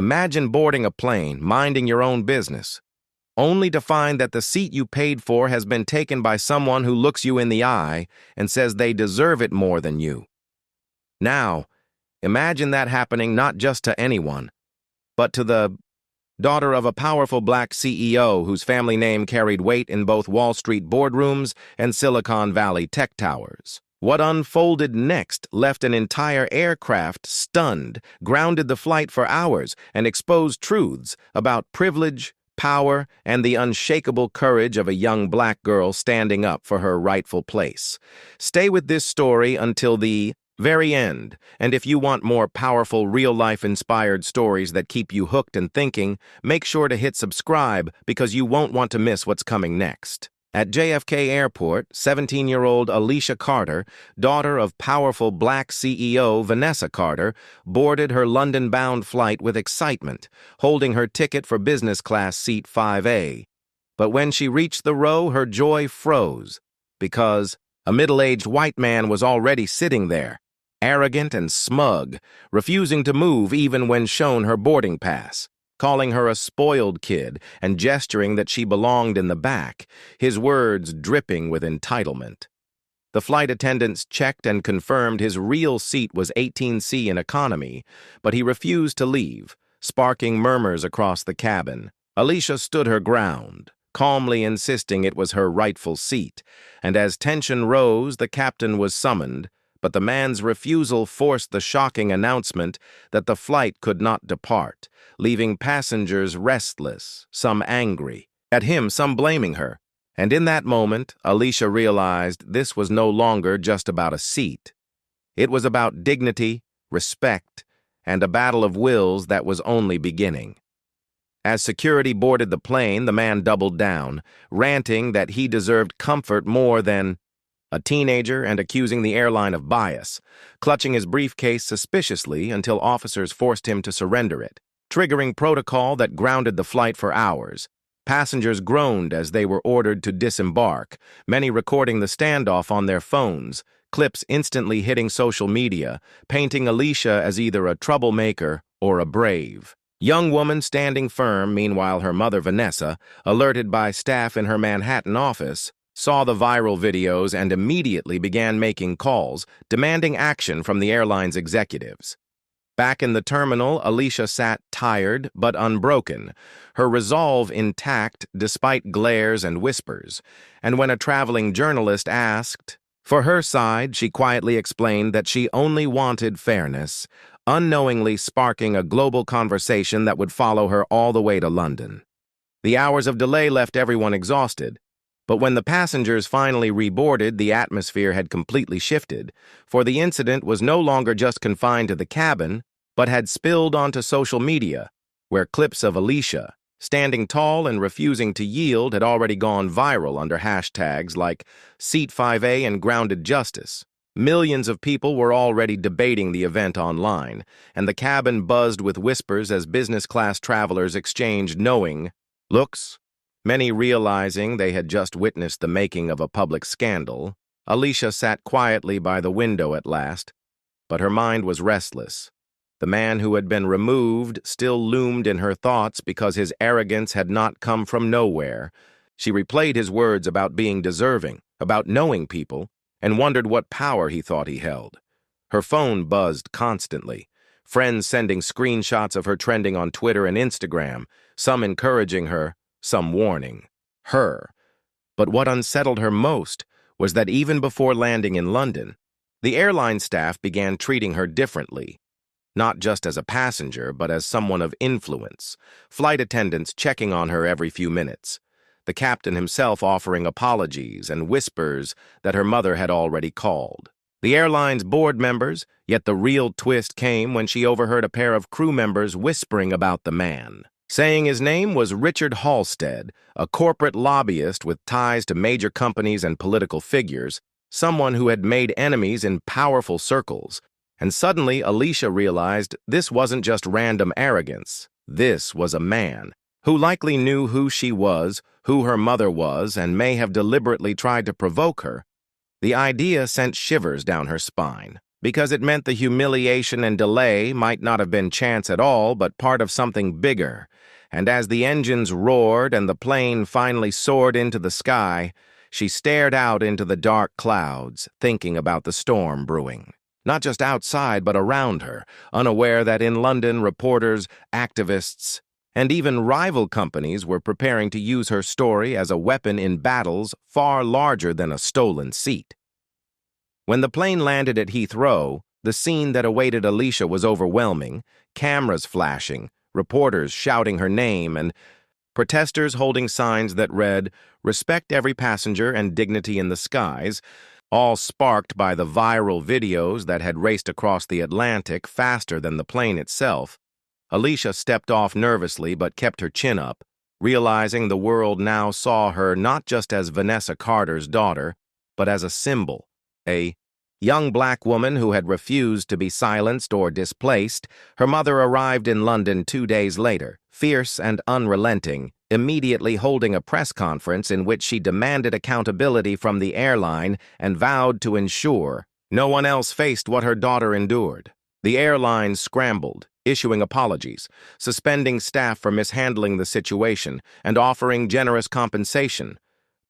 Imagine boarding a plane, minding your own business, only to find that the seat you paid for has been taken by someone who looks you in the eye and says they deserve it more than you. Now, imagine that happening not just to anyone, but to the daughter of a powerful black CEO whose family name carried weight in both Wall Street boardrooms and Silicon Valley tech towers. What unfolded next left an entire aircraft stunned, grounded the flight for hours, and exposed truths about privilege, power, and the unshakable courage of a young black girl standing up for her rightful place. Stay with this story until the very end, and if you want more powerful, real-life-inspired stories that keep you hooked and thinking, make sure to hit subscribe because you won't want to miss what's coming next. At JFK Airport, 17-year-old Alicia Carter, daughter of powerful black CEO Vanessa Carter, boarded her London-bound flight with excitement, holding her ticket for business class seat 5A. But when she reached the row, her joy froze, because a middle-aged white man was already sitting there, arrogant and smug, refusing to move even when shown her boarding pass, calling her a spoiled kid and gesturing that she belonged in the back, his words dripping with entitlement. The flight attendants checked and confirmed his real seat was 18C in economy, but he refused to leave, sparking murmurs across the cabin. Alicia stood her ground, calmly insisting it was her rightful seat, and as tension rose, the captain was summoned, but the man's refusal forced the shocking announcement that the flight could not depart, leaving passengers restless, some angry at him, some blaming her. And in that moment, Alicia realized this was no longer just about a seat. It was about dignity, respect, and a battle of wills that was only beginning. As security boarded the plane, the man doubled down, ranting that he deserved comfort more than a teenager and accusing the airline of bias, clutching his briefcase suspiciously until officers forced him to surrender it, triggering protocol that grounded the flight for hours. Passengers groaned as they were ordered to disembark, many recording the standoff on their phones, clips instantly hitting social media, painting Alicia as either a troublemaker or a brave young woman standing firm. Meanwhile, her mother, Vanessa, alerted by staff in her Manhattan office, saw the viral videos and immediately began making calls, demanding action from the airline's executives. Back in the terminal, Alicia sat tired but unbroken, her resolve intact despite glares and whispers, and when a traveling journalist asked for her side, she quietly explained that she only wanted fairness, unknowingly sparking a global conversation that would follow her all the way to London. The hours of delay left everyone exhausted, but when the passengers finally reboarded, the atmosphere had completely shifted, for the incident was no longer just confined to the cabin, but had spilled onto social media, where clips of Alicia, standing tall and refusing to yield, had already gone viral under hashtags like Seat 5A and Grounded Justice. Millions of people were already debating the event online, and the cabin buzzed with whispers as business-class travelers exchanged knowing looks, many realizing they had just witnessed the making of a public scandal. Alicia sat quietly by the window at last, but her mind was restless. The man who had been removed still loomed in her thoughts because his arrogance had not come from nowhere. She replayed his words about being deserving, about knowing people, and wondered what power he thought he held. Her phone buzzed constantly, friends sending screenshots of her trending on Twitter and Instagram, some encouraging her, some warning her. But what unsettled her most was that even before landing in London, the airline staff began treating her differently. Not just as a passenger, but as someone of influence, flight attendants checking on her every few minutes, the captain himself offering apologies and whispers that her mother had already called. The airline's board members, yet the real twist came when she overheard a pair of crew members whispering about the man, saying his name was Richard Halstead, a corporate lobbyist with ties to major companies and political figures, someone who had made enemies in powerful circles. And suddenly, Alicia realized this wasn't just random arrogance. This was a man who likely knew who she was, who her mother was, and may have deliberately tried to provoke her. The idea sent shivers down her spine. because it meant the humiliation and delay might not have been chance at all, but part of something bigger. And as the engines roared and the plane finally soared into the sky, she stared out into the dark clouds, thinking about the storm brewing. Not just outside, but around her, unaware that in London, reporters, activists, and even rival companies were preparing to use her story as a weapon in battles far larger than a stolen seat. When the plane landed at Heathrow, the scene that awaited Alicia was overwhelming, cameras flashing, reporters shouting her name, and protesters holding signs that read, "Respect every passenger and dignity in the skies," all sparked by the viral videos that had raced across the Atlantic faster than the plane itself. Alicia stepped off nervously but kept her chin up, realizing the world now saw her not just as Vanessa Carter's daughter, but as a symbol, a young black woman who had refused to be silenced or displaced. Her mother arrived in London 2 days later, fierce and unrelenting, immediately holding a press conference in which she demanded accountability from the airline and vowed to ensure no one else faced what her daughter endured. The airline scrambled, issuing apologies, suspending staff for mishandling the situation, and offering generous compensation.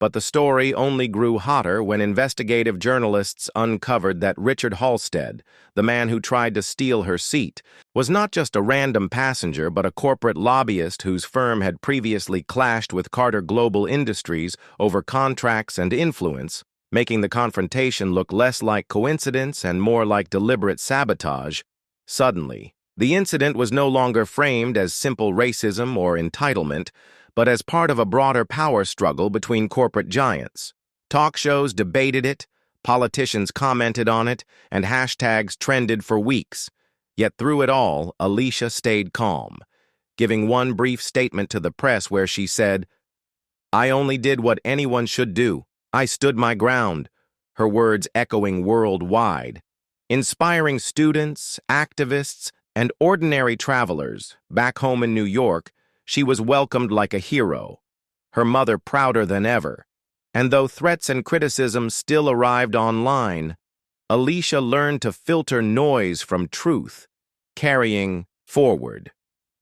But the story only grew hotter when investigative journalists uncovered that Richard Halstead, the man who tried to steal her seat, was not just a random passenger but a corporate lobbyist whose firm had previously clashed with Carter Global Industries over contracts and influence, making the confrontation look less like coincidence and more like deliberate sabotage. Suddenly, the incident was no longer framed as simple racism or entitlement, but as part of a broader power struggle between corporate giants. Talk shows debated it, politicians commented on it, and hashtags trended for weeks. Yet through it all, Alicia stayed calm, giving one brief statement to the press where she said, "I only did what anyone should do. I stood my ground," her words echoing worldwide, inspiring students, activists, and ordinary travelers. Back home in New York, she was welcomed like a hero, her mother prouder than ever. And though threats and criticism still arrived online, Alicia learned to filter noise from truth, carrying forward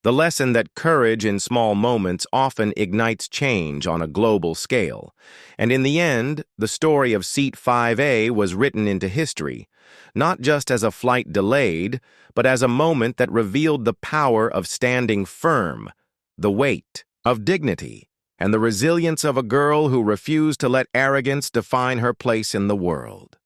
the lesson that courage in small moments often ignites change on a global scale. And in the end, the story of Seat 5A was written into history, not just as a flight delayed, but as a moment that revealed the power of standing firm, the weight of dignity, and the resilience of a girl who refused to let arrogance define her place in the world.